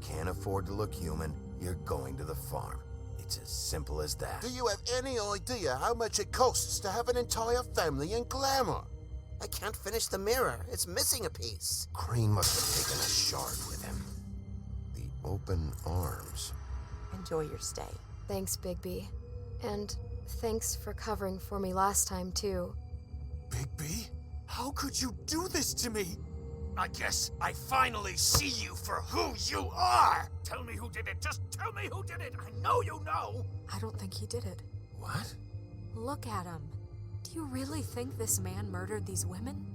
Can't afford to look human, you're going to the farm. It's as simple as that. Do you have any idea how much it costs to have an entire family in Glamour? I can't finish the mirror. It's missing a piece. Crane must have taken a shard with him. The open arms. Enjoy your stay. Thanks, Bigby. And thanks for covering for me last time, too. Bigby? How could you do this to me? I guess I finally see you for who you are! Tell me who did it! Just tell me who did it! I know you know! I don't think he did it. What? Look at him. Do you really think this man murdered these women?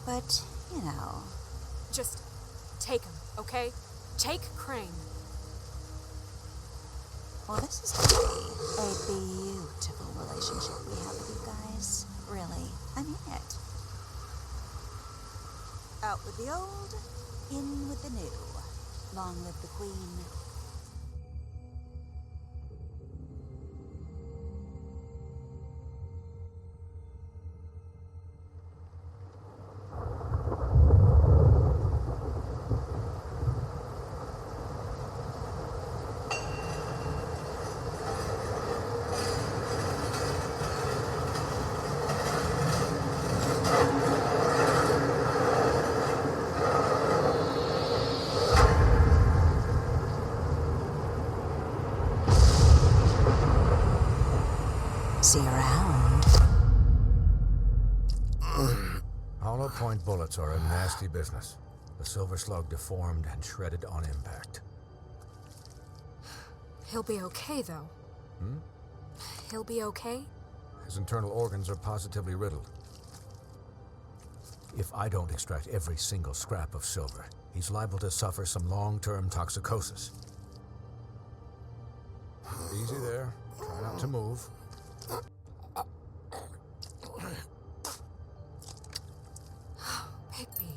But, you know... Just take him, okay? Take Crane. Well, this is gonna be a beautiful relationship we have with you guys. Really, I mean it. Out with the old, in with the new. Long live the Queen. See you around. Hollow point bullets are a nasty business. The Silver Slug deformed and shredded on impact. He'll be okay, though. He'll be okay? His internal organs are positively riddled. If I don't extract every single scrap of silver, he's liable to suffer some long-term toxicosis. Easy there. Try not to move. Bigby.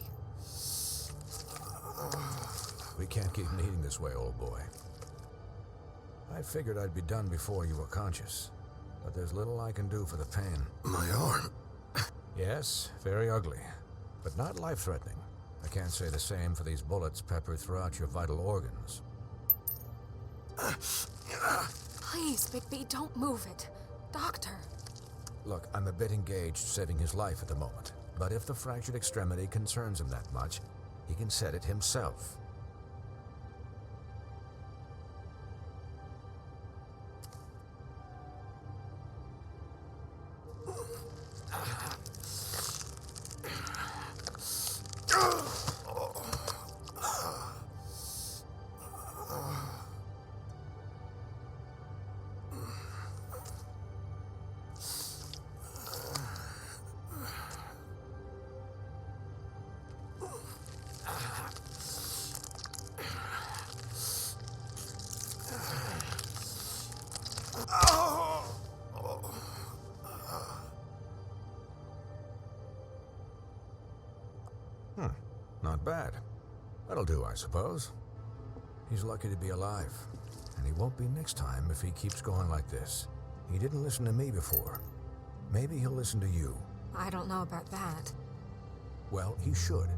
We can't keep needing this way, old boy. I figured I'd be done before you were conscious, but there's little I can do for the pain. My arm. Yes, very ugly, but not life-threatening. I can't say the same for these bullets peppered throughout your vital organs. Please, Bigby, don't move it. Doctor. Look, I'm a bit engaged saving his life at the moment, but if the fractured extremity concerns him that much, he can set it himself. Not bad. That'll do, I suppose. He's lucky to be alive, and he won't be next time if he keeps going like this. He didn't listen to me before. Maybe he'll listen to you. I don't know about that. Well, he should.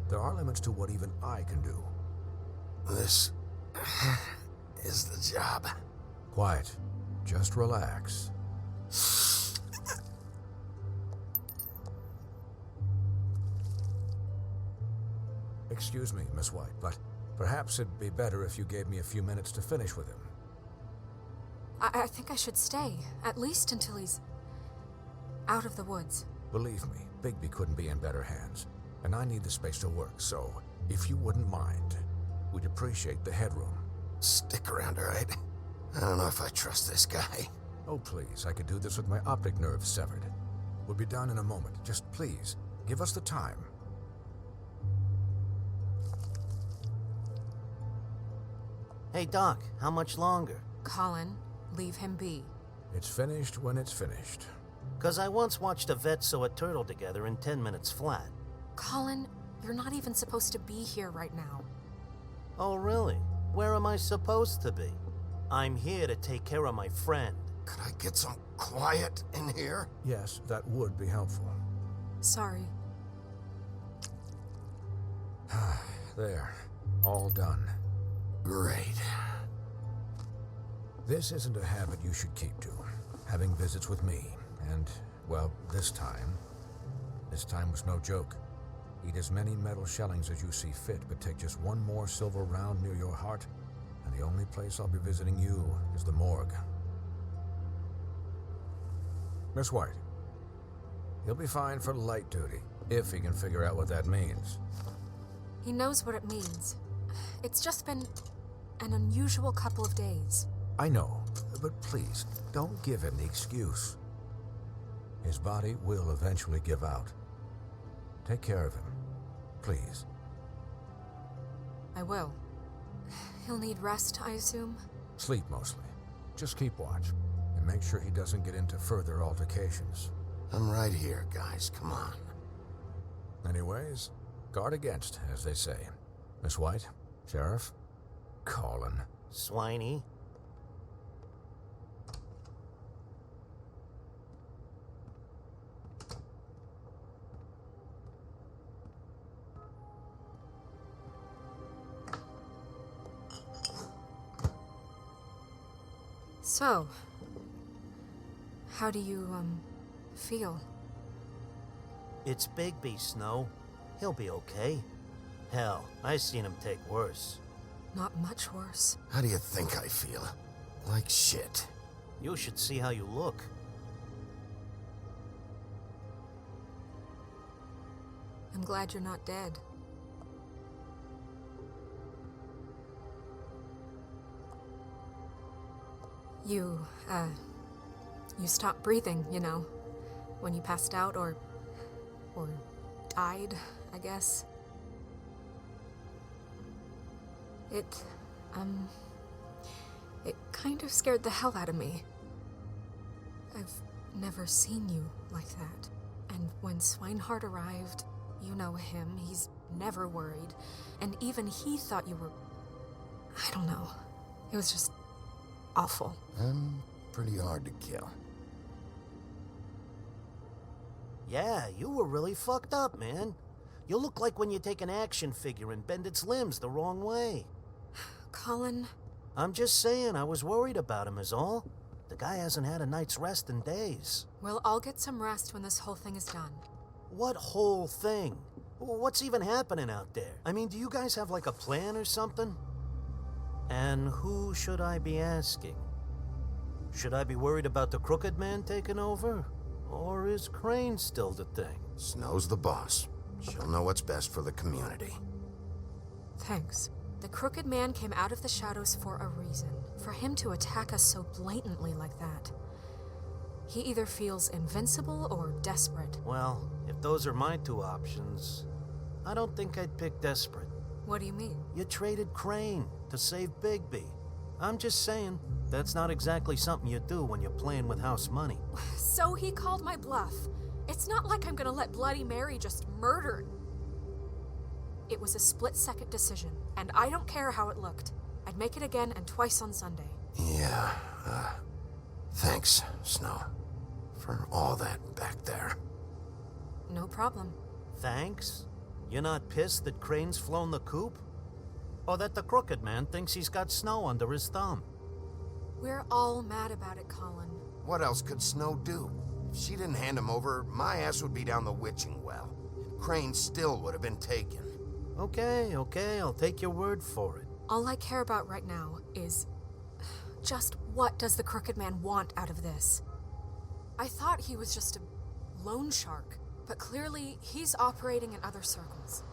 There are limits to what even I can do. This is the job. Quiet. Just relax. Excuse me, Miss White, but perhaps it'd be better if you gave me a few minutes to finish with him. I think I should stay, at least until he's out of the woods. Believe me, Bigby couldn't be in better hands, and I need the space to work, so if you wouldn't mind, we'd appreciate the headroom. Stick around, all right? I don't know if I trust this guy. Oh, please, I could do this with my optic nerve severed. We'll be done in a moment. Just please, give us the time. Hey, Doc, how much longer? Colin, leave him be. It's finished when it's finished. 'Cause I once watched a vet sew a turtle together in 10 minutes flat. Colin, You're not even supposed to be here right now. Oh, really? Where am I supposed to be? I'm here to take care of my friend. Could I get some quiet in here? Yes, that would be helpful. Sorry. There. All done. Great. This isn't a habit you should keep to. Having visits with me. And, well, this time was no joke. Eat as many metal shellings as you see fit, but take just one more silver round near your heart, and the only place I'll be visiting you is the morgue. Miss White, he'll be fine for light duty, if he can figure out what that means. He knows what it means. It's just been an unusual couple of days. I know, but please, don't give him the excuse. His body will eventually give out. Take care of him, please. I will. He'll need rest, I assume? Sleep mostly. Just keep watch, and make sure he doesn't get into further altercations. I'm right here, guys. Come on. Anyways, guard against, as they say. Miss White, Sheriff, Colin. Swiney. So, how do you, feel? It's Bigby, Snow. He'll be okay. Hell, I seen him take worse. Not much worse. How do you think I feel? Like shit. You should see how you look. I'm glad you're not dead. You stopped breathing, you know, when you passed out or died, I guess. It kind of scared the hell out of me. I've never seen you like that. And when Swinehart arrived, you know him, he's never worried. And even he thought you were... I don't know. It was just awful. I'm pretty hard to kill. Yeah, you were really fucked up, man. You look like when you take an action figure and bend its limbs the wrong way. Colin... I'm just saying, I was worried about him is all. The guy hasn't had a night's rest in days. We'll all get some rest when this whole thing is done. What whole thing? What's even happening out there? I mean, do you guys have like a plan or something? And who should I be asking? Should I be worried about the Crooked Man taking over? Or is Crane still the thing? Snow's the boss. She'll know what's best for the community. Thanks. The Crooked Man came out of the shadows for a reason. For him to attack us so blatantly like that. He either feels invincible or desperate. Well, if those are my two options, I don't think I'd pick desperate. What do you mean? You traded Crane to save Bigby. I'm just saying, that's not exactly something you do when you're playing with house money. So he called my bluff. It's not like I'm gonna let Bloody Mary just murder. It was a split-second decision, and I don't care how it looked. I'd make it again and twice on Sunday. Yeah, thanks, Snow, for all that back there. No problem. Thanks? You're not pissed that Crane's flown the coop? Or that the Crooked Man thinks he's got Snow under his thumb? We're all mad about it, Colin. What else could Snow do? If she didn't hand him over, my ass would be down the witching well. And Crane still would have been taken. Okay, I'll take your word for it. All I care about right now is just what does the Crooked Man want out of this? I thought he was just a loan shark, but clearly he's operating in other circles.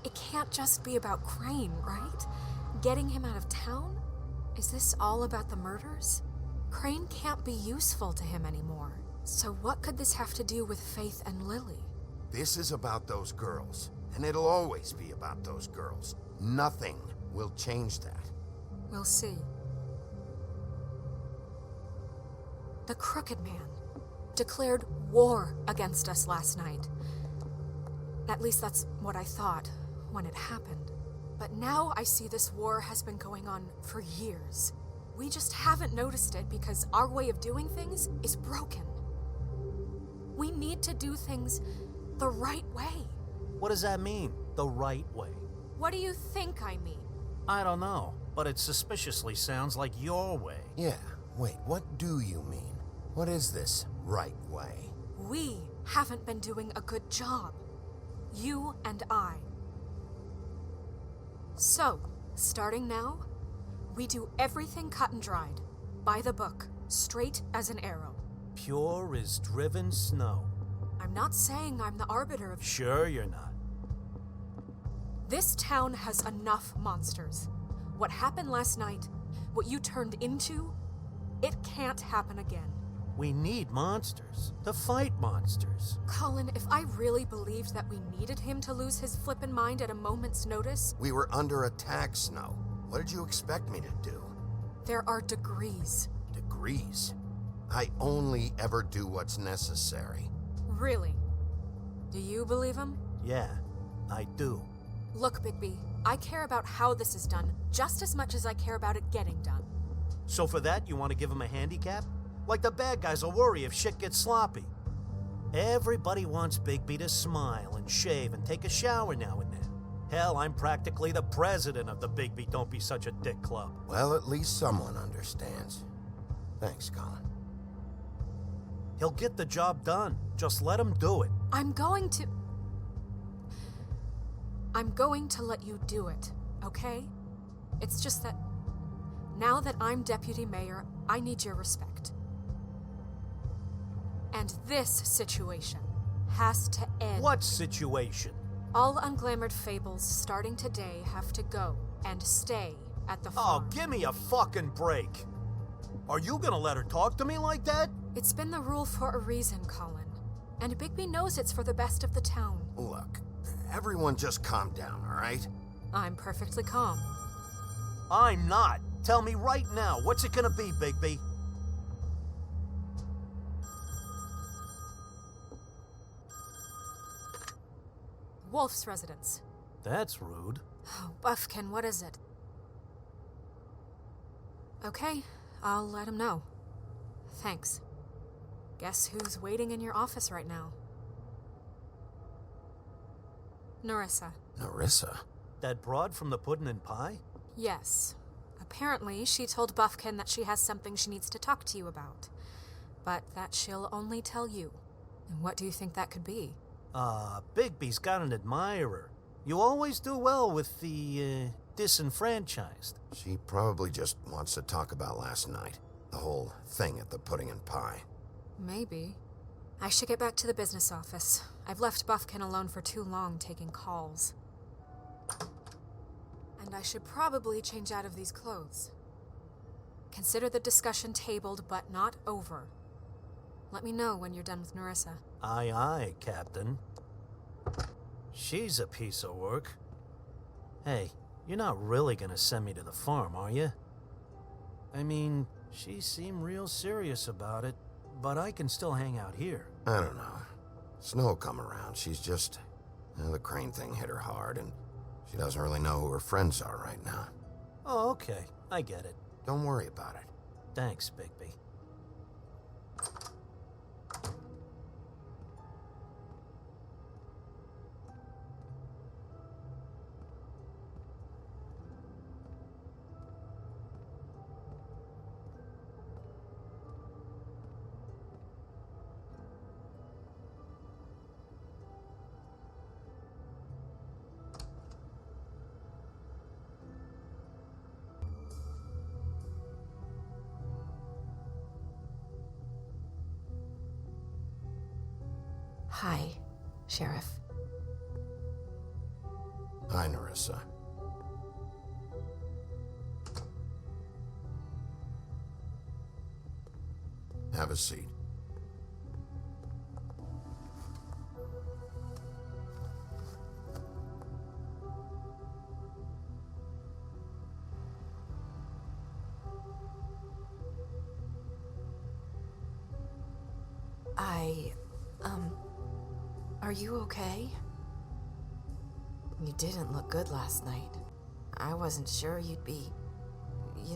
It can't just be about Crane, right? Getting him out of town? Is this all about the murders? Crane can't be useful to him anymore. So what could this have to do with Faith and Lily? This is about those girls, and it'll always be about those girls. Nothing will change that. We'll see. The Crooked Man declared war against us last night. At least that's what I thought when it happened. But now I see this war has been going on for years. We just haven't noticed it because our way of doing things is broken. We need to do things the right way. What does that mean, the right way? What do you think I mean? I don't know, but it suspiciously sounds like your way. Yeah, wait, what do you mean? What is this right way? We haven't been doing a good job. You and I. So, starting now, we do everything cut and dried, by the book, straight as an arrow. Pure as driven snow. I'm not saying I'm the arbiter of... Sure you're not. This town has enough monsters. What happened last night, what you turned into, it can't happen again. We need monsters to fight monsters. Colin, if I really believed that we needed him to lose his flippin' mind at a moment's notice... We were under attack, Snow. What did you expect me to do? There are degrees. Degrees? I only ever do what's necessary. Really? Do you believe him? Yeah, I do. Look, Bigby, I care about how this is done just as much as I care about it getting done. So for that, you want to give him a handicap? Like the bad guys will worry if shit gets sloppy. Everybody wants Bigby to smile and shave and take a shower now and then. Hell, I'm practically the president of the Bigby Don't Be Such a Dick Club. Well, at least someone understands. Thanks, Colin. He'll get the job done. Just let him do it. I'm going to let you do it, okay? It's just that now that I'm deputy mayor, I need your respect. And this situation has to end. What situation? All unglamored fables starting today have to go and stay at the farm. Oh, give me a fucking break. Are you gonna let her talk to me like that? It's been the rule for a reason, Colin. And Bigby knows it's for the best of the town. Look, everyone just calm down, all right? I'm perfectly calm. I'm not. Tell me right now, what's it gonna be, Bigby? Wolf's residence. That's rude. Oh, Buffkin, what is it? Okay, I'll let him know. Thanks. Guess who's waiting in your office right now? Nerissa. Nerissa? That broad from the Puddin' and Pie? Yes. Apparently, she told Buffkin that she has something she needs to talk to you about. But that she'll only tell you. And what do you think that could be? Bigby's got an admirer. You always do well with the, disenfranchised. She probably just wants to talk about last night. The whole thing at the Pudding and Pie. Maybe. I should get back to the business office. I've left Buffkin alone for too long taking calls. And I should probably change out of these clothes. Consider the discussion tabled but not over. Let me know when you're done with Nerissa. Aye, aye, Captain. She's a piece of work. Hey, you're not really gonna send me to the farm, are you? I mean, she seemed real serious about it, but I can still hang out here. I don't know. Snow will come around. She's just... the Crane thing hit her hard, and she doesn't really know who her friends are right now. Oh, okay. I get it. Don't worry about it. Thanks, Bigby. Hi, Sheriff. Hi, Nerissa. Have a seat. Are you okay? You didn't look good last night. I wasn't sure you'd be,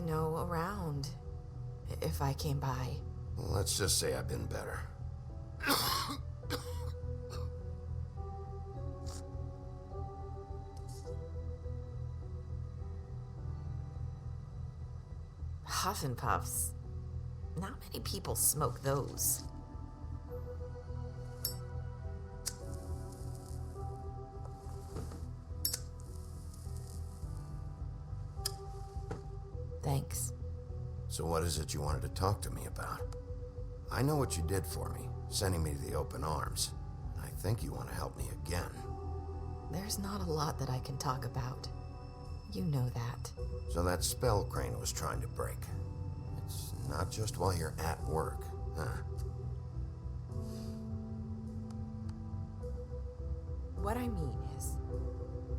around if I came by. Well, let's just say I've been better. Huff and Puffs. Not many people smoke those. Thanks. So what is it you wanted to talk to me about? I know what you did for me, sending me to the open arms. I think you want to help me again. There's not a lot that I can talk about. You know that. So that spell Crane was trying to break. It's not just while you're at work, huh? What I mean is,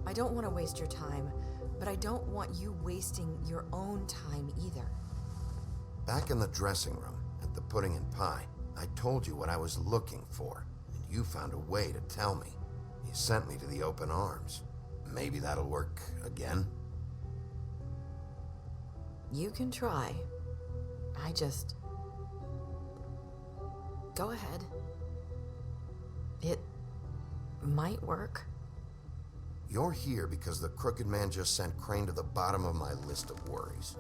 I don't want to waste your time, but I don't want you wasting your own time either. Back in the dressing room, at the Pudding and Pie, I told you what I was looking for, and you found a way to tell me. You sent me to the open arms. Maybe that'll work again? You can try. Go ahead. It might work. You're here because the Crooked Man just sent Crane to the bottom of my list of worries.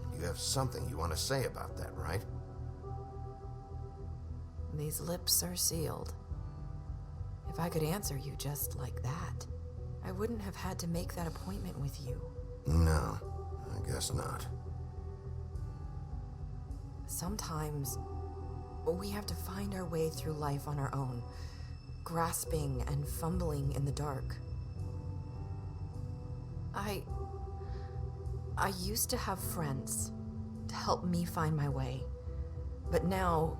And you have something you want to say about that, right? These lips are sealed. If I could answer you just like that, I wouldn't have had to make that appointment with you. No, I guess not. Sometimes we have to find our way through life on our own, grasping and fumbling in the dark. I used to have friends to help me find my way, but now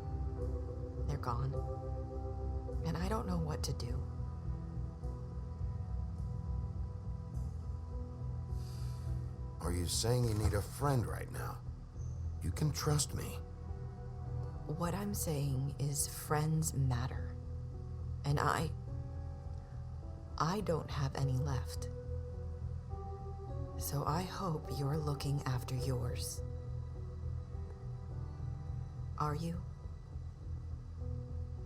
they're gone, and I don't know what to do. Are you saying you need a friend right now? You can trust me. What I'm saying is friends matter, and I don't have any left. So I hope you're looking after yours. Are you?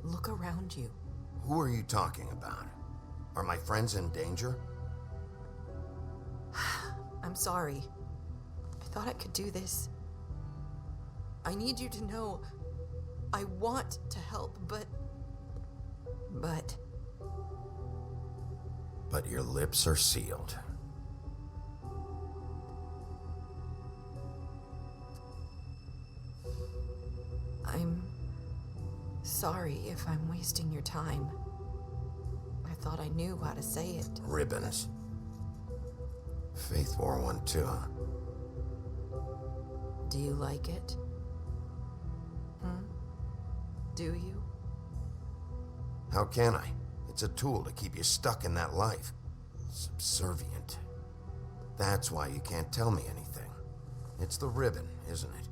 Look around you. Who are you talking about? Are my friends in danger? I'm sorry. I thought I could do this. I need you to know I want to help, but But your lips are sealed. I'm sorry if I'm wasting your time. I thought I knew how to say it. Ribbons. Faith wore one too, huh? Do you like it? Do you? How can I? It's a tool to keep you stuck in that life. Subservient. That's why you can't tell me anything. It's the ribbon, isn't it?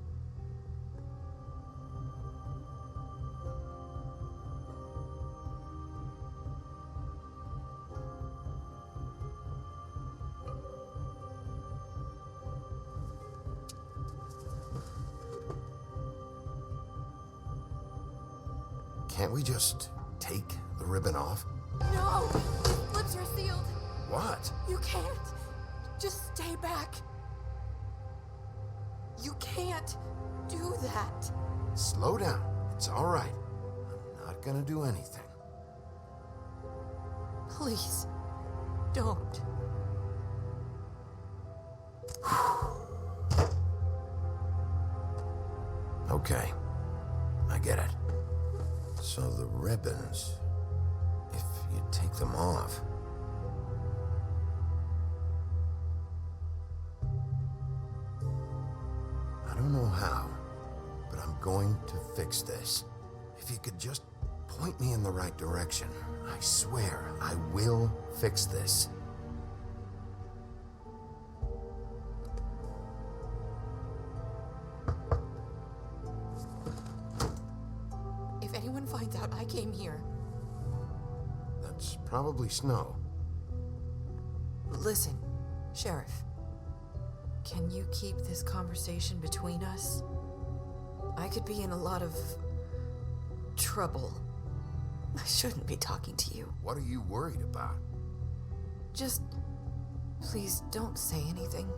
Can't we just take the ribbon off? No! Lips are sealed. What? You can't. Just stay back. You can't do that. Slow down. It's all right. I'm not gonna do anything. Please, don't. Okay. I get it. So the ribbons, if you take them off... I don't know how, but I'm going to fix this. If you could just point me in the right direction, I swear I will fix this. If anyone finds out I came here, That's probably Snow. Listen, Sheriff. Can you keep this conversation between us? I could be in a lot of trouble. I shouldn't be talking to you. What are you worried about? Just please don't say anything.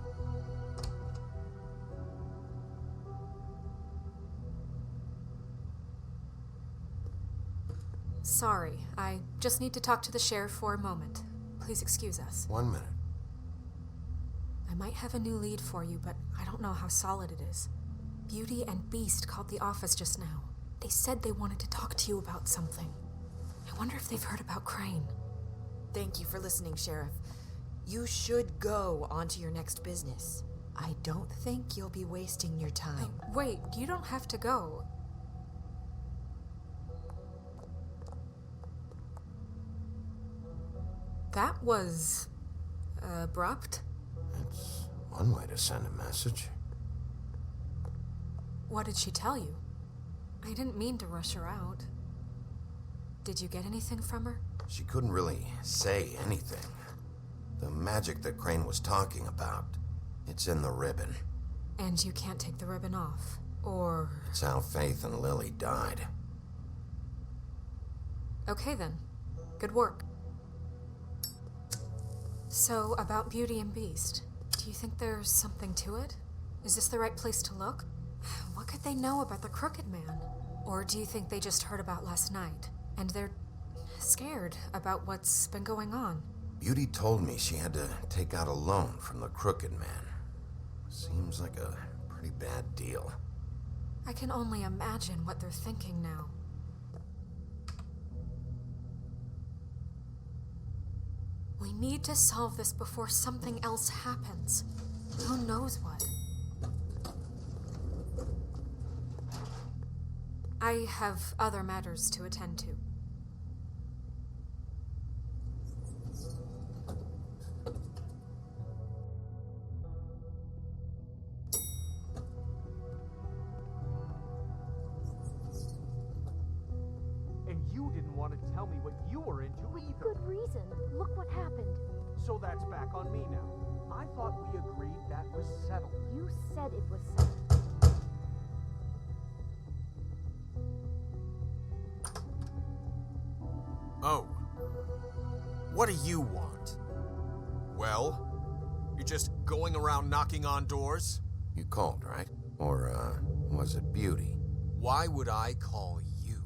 Sorry, I just need to talk to the sheriff for a moment. Please excuse us. 1 minute. I might have a new lead for you, but I don't know how solid it is. Beauty and Beast called the office just now. They said they wanted to talk to you about something. I wonder if they've heard about Crane. Thank you for listening, Sheriff. You should go on to your next business. I don't think you'll be wasting your time. Wait, you don't have to go. That was abrupt. It's one way to send a message. What did she tell you? I didn't mean to rush her out. Did you get anything from her? She couldn't really say anything. The magic that Crane was talking about, it's in the ribbon. And you can't take the ribbon off, or... It's how Faith and Lily died. Okay then. Good work. So, about Beauty and Beast, do you think there's something to it? Is this the right place to look? What could they know about the Crooked Man? Or do you think they just heard about last night, and they're scared about what's been going on? Beauty told me she had to take out a loan from the Crooked Man. Seems like a pretty bad deal. I can only imagine what they're thinking now. We need to solve this before something else happens. Who knows what? I have other matters to attend to. And you didn't want to tell me what you were into either. Good reason. Look what happened. So that's back on me now. I thought we agreed that was settled. You said it was settled. Oh. What do you want? Well, you're just going around knocking on doors? You called, right? Or, was it Beauty? Why would I call you?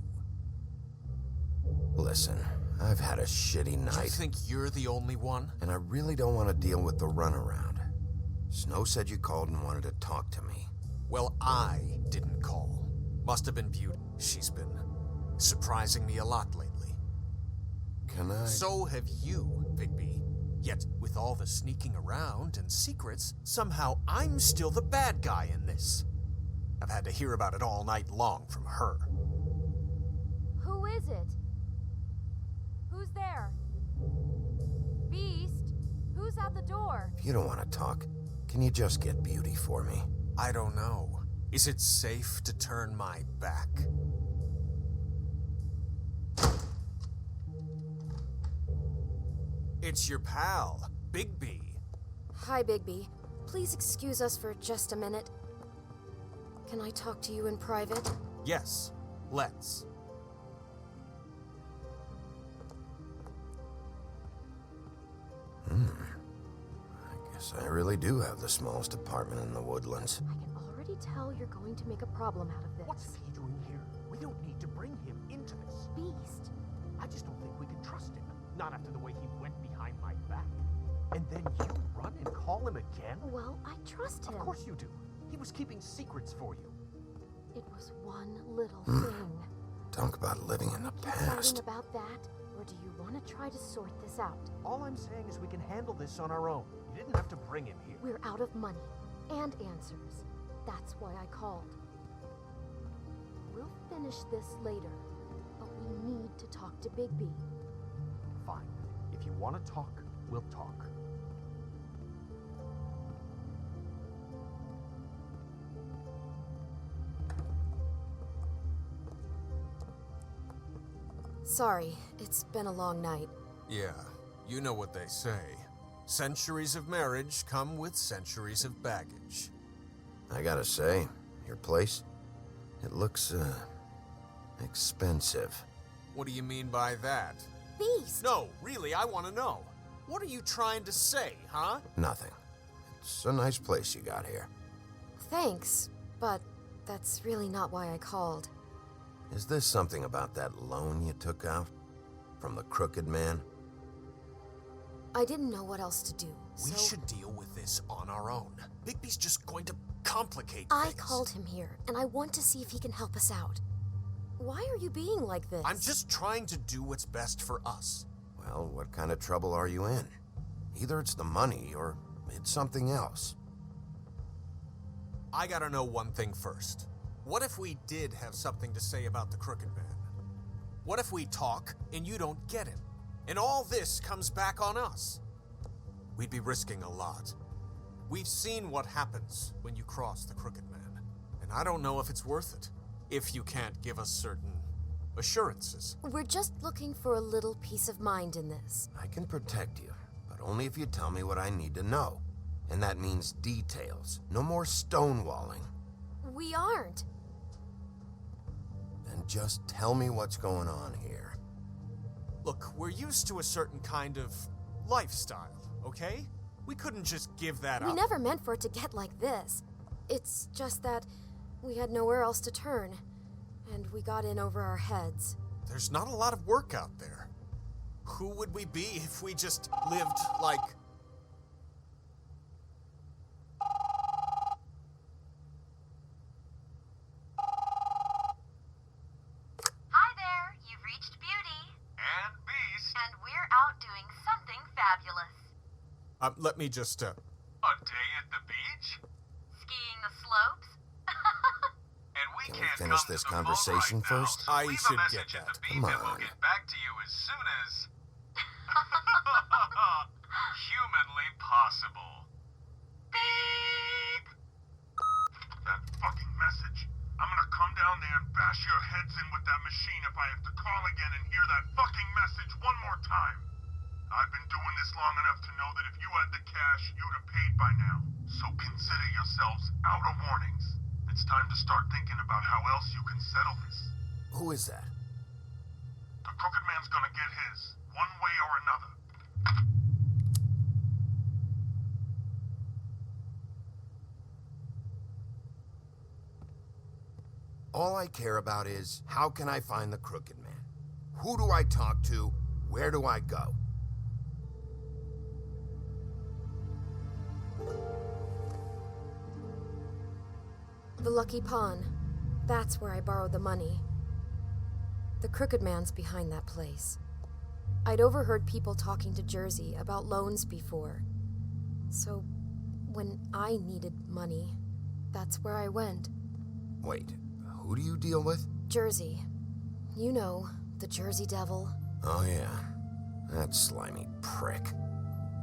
Listen, I've had a shitty night. You think you're the only one? And I really don't want to deal with the runaround. Snow said you called and wanted to talk to me. Well, I didn't call. Must have been Beauty. She's been surprising me a lot lately. Can I? So have you, Bigby. Yet, with all the sneaking around and secrets, somehow I'm still the bad guy in this. I've had to hear about it all night long from her. Who is it? Who's there? Beast? Who's at the door? If you don't want to talk, can you just get Beauty for me? I don't know. Is it safe to turn my back? It's your pal, Bigby. Hi, Bigby. Please excuse us for just a minute. Can I talk to you in private? Yes, let's. I guess I really do have the smallest apartment in the Woodlands. I can already tell you're going to make a problem out of this. What's he doing here? We don't need to bring him into this. Beast? I just don't think we can trust him. Not after the way he went behind my back. And then you run and call him again? Well, I trust him. Of course you do. He was keeping secrets for you. It was one little thing. Talk about living in the Keep past. fighting about that, or do you want to try to sort this out? All I'm saying is we can handle this on our own. You didn't have to bring him here. We're out of money and answers. That's why I called. We'll finish this later, but we need to talk to Bigby. Fine. If you want to talk, we'll talk. Sorry, it's been a long night. Yeah, you know what they say. Centuries of marriage come with centuries of baggage. I gotta say, your place, it looks, expensive. What do you mean by that? Beast! No, really, I want to know. What are you trying to say, huh? Nothing. It's a nice place you got here. Thanks, but that's really not why I called. Is this something about that loan you took out? From the Crooked Man? I didn't know what else to do, We so should deal with this on our own. Bigby's just going to complicate I things. called him here, and I want to see if he can help us out. Why are you being like this? I'm just trying to do what's best for us. Well, what kind of trouble are you in? Either it's the money, or it's something else. I gotta know one thing first. What if we did have something to say about the Crooked Man? What if we talk and you don't get him? And all this comes back on us? We'd be risking a lot. We've seen what happens when you cross the Crooked Man, and I don't know if it's worth it, if you can't give us certain assurances. We're just looking for a little peace of mind in this. I can protect you, but only if you tell me what I need to know. And that means details. No more stonewalling. We aren't. Then just tell me what's going on here. Look, we're used to a certain kind of lifestyle, okay? We couldn't just give that up. We never meant for it to get like this. It's just that we had nowhere else to turn, and we got in over our heads. There's not a lot of work out there. Who would we be if we just lived like... Hi there, you've reached Beauty. And Beast. And we're out doing something fabulous. Let me just, A day at the beach? Skiing the slopes? And we Can we can't finish come this to the phone conversation right now, first? so I leave should a message get at that. the beep Come and we'll on. get back to you as soon as... humanly possible. Beep! That fucking message. I'm gonna come down there and bash your heads in with that machine if I have to call again and hear that fucking message one more time. I've been doing this long enough to know that if you had the cash, you'd have paid by now. So consider yourselves out of warnings. It's time to start thinking about how else you can settle this. Who is that? The Crooked Man's gonna get his, one way or another. All I care about is, how can I find the Crooked Man? Who do I talk to? Where do I go? The Lucky Pawn. That's where I borrowed the money. The Crooked Man's behind that place. I'd overheard people talking to Jersey about loans before. So, when I needed money, that's where I went. Wait, who do you deal with? Jersey. You know, the Jersey Devil. Oh yeah, that slimy prick.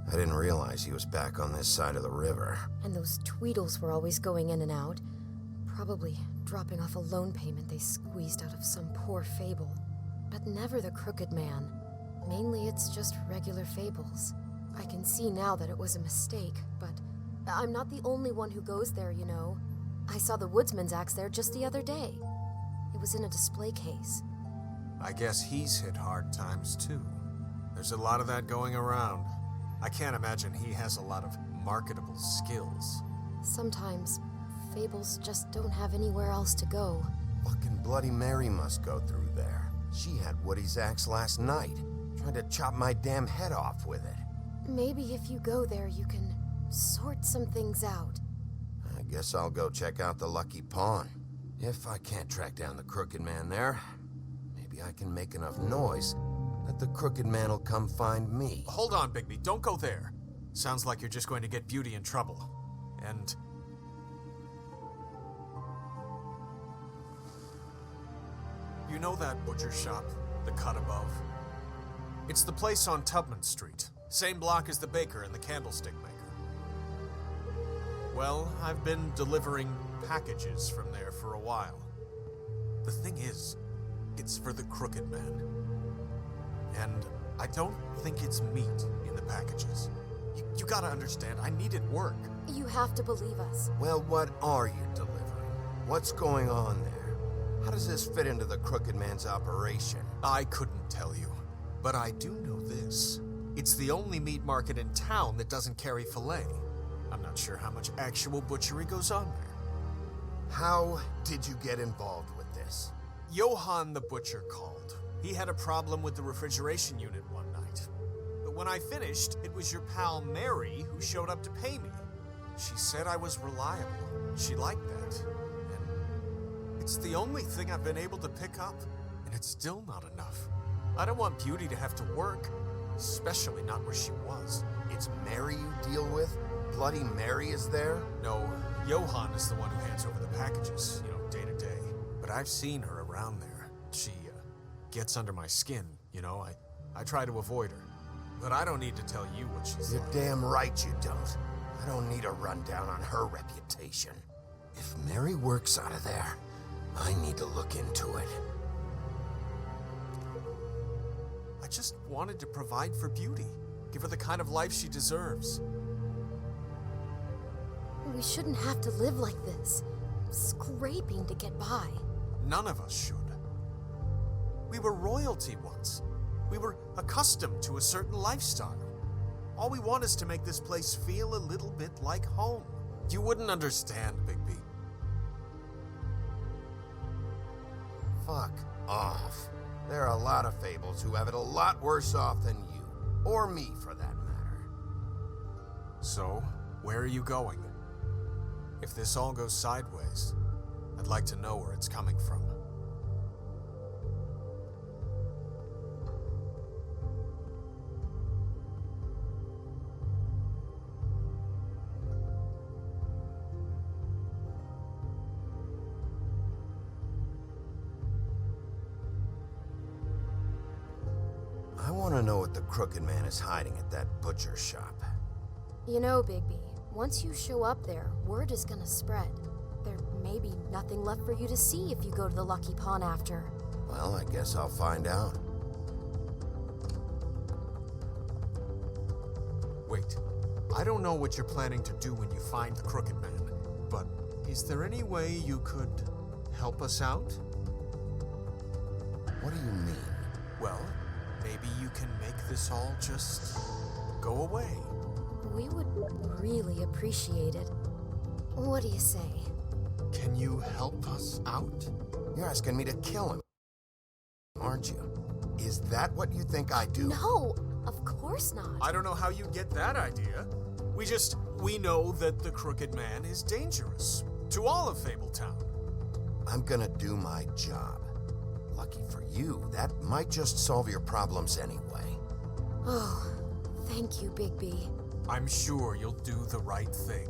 I didn't realize he was back on this side of the river. And those Tweedles were always going in and out. Probably dropping off a loan payment they squeezed out of some poor fable. But never the Crooked Man. Mainly it's just regular fables. I can see now that it was a mistake, but I'm not the only one who goes there, you know. I saw the Woodsman's axe there just the other day. It was in a display case. I guess he's hit hard times too. There's a lot of that going around. I can't imagine he has a lot of marketable skills. Sometimes, fables just don't have anywhere else to go. Fucking Bloody Mary must go through there. She had Woody's axe last night. Tried to chop my damn head off with it. Maybe if you go there, you can sort some things out. I guess I'll go check out the Lucky Pawn. If I can't track down the Crooked Man there, maybe I can make enough noise that the Crooked Man will come find me. Hold on, Bigby, don't go there. Sounds like you're just going to get Beauty in trouble. And... you know that butcher shop, the cut above? It's the place on Tubman Street. Same block as the baker and the candlestick maker. Well, I've been delivering packages from there for a while. The thing is, it's for the Crooked Man. And I don't think it's meat in the packages. You gotta understand, I needed work. You have to believe us. Well, what are you delivering? What's going on there? How does this fit into the Crooked Man's operation? I couldn't tell you, but I do know this. It's the only meat market in town that doesn't carry filet. I'm not sure how much actual butchery goes on there. How did you get involved with this? Johann the butcher called. He had a problem with the refrigeration unit one night. But when I finished, it was your pal Mary who showed up to pay me. She said I was reliable. She liked that. And it's the only thing I've been able to pick up, and it's still not enough. I don't want Beauty to have to work, especially not where she was. It's Mary you deal with? Bloody Mary is there? No, Johann is the one who hands over the packages, day to day. But I've seen her around there. She gets under my skin, I try to avoid her. But I don't need to tell you what she's You're like. damn right you don't. I don't need a rundown on her reputation. If Mary works out of there, I need to look into it. I just wanted to provide for Beauty. Give her the kind of life she deserves. We shouldn't have to live like this, scraping to get by. None of us should. We were royalty once. We were accustomed to a certain lifestyle. All we want is to make this place feel a little bit like home. You wouldn't understand, Bigby. Fuck off. There are a lot of fables who have it a lot worse off than you. Or me, for that matter. So, where are you going? If this all goes sideways, I'd like to know where it's coming from. I want to know what the Crooked Man is hiding at that butcher shop. You know, Bigby, once you show up there, word is gonna spread. There may be nothing left for you to see if you go to the Lucky Pawn after. Well, I guess I'll find out. Wait, I don't know what you're planning to do when you find the Crooked Man, but is there any way you could help us out? What do you mean? Well, maybe you can make this all just go away. We would really appreciate it. What do you say? Can you help us out? You're asking me to kill him, aren't you? Is that what you think I do? No, of course not. I don't know how you get that idea. We know that the Crooked Man is dangerous to all of Fabletown. I'm gonna do my job. Lucky for you, that might just solve your problems anyway. Oh, thank you, Bigby. I'm sure you'll do the right thing.